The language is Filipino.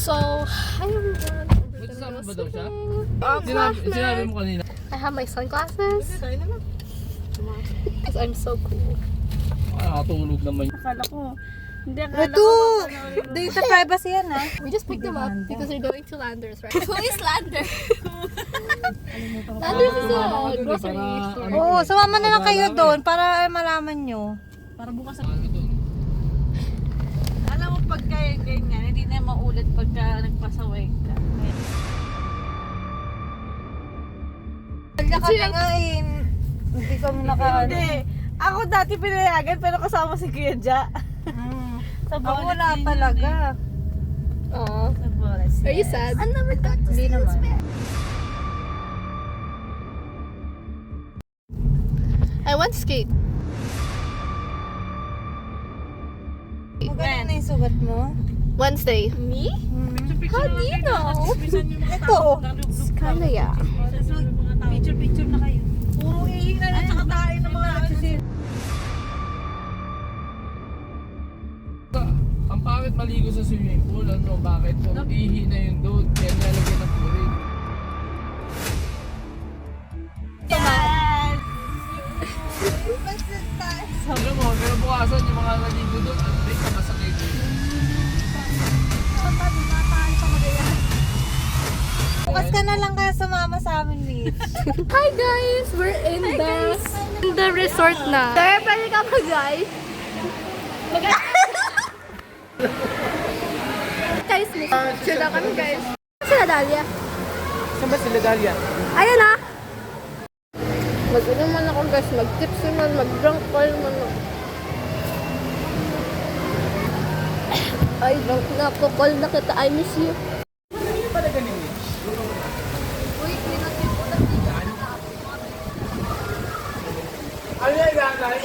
So, hi everyone. Kasama ba daw siya? Sinabi mo kanina. I have my sunglasses. Because I'm so cool. Nakakatulog naman. Akala ko. Hindi, akala Ito! ko. Data privacy yan, ha? We just picked them up because we're going to Landers, right? Who is Landers? Landers is a grocery store. Oo, sumama na lang kayo doon para malaman nyo. Para bukas alam mo pagka ganyan, hindi na maulit pagka nagpasaway ka. Kaya kami nga eh, hindi kami Hindi. Ako dati pinayagan pero kasama si Kuya Ja. Sa Ako wala talaga. Aw. Sa bolas. Are you sad? I never got to Hindi naman. I want to skate. Maganda na yung sugat mo? Wednesday. Me? How do you know? Ito. Kinda yeah. Picture na kayo. Puro iing na at saka tayo ng mga nagsisil. Ang pangit maligo sa swimming pool, ano, bakit? Kung ihi na yun doon, kaya nalagyan ng purin. Yes! Alam mo, pero bukasan yung mga naligo doon, at break ka masakit. Bukas ka na lang kaya sumama sa amin, Mitch. Hi guys! We're in the resort na. Sir, pwede ka mag-guys? Guys, chill na kami guys. Sila Dalia. Saan ba sila Dalia? Ayan na! Mag-inom man ako guys, mag-tipsy man, mag-drunk call man. Ay, drunk na ako. Call na kita. I miss you. Ano yan, nanay?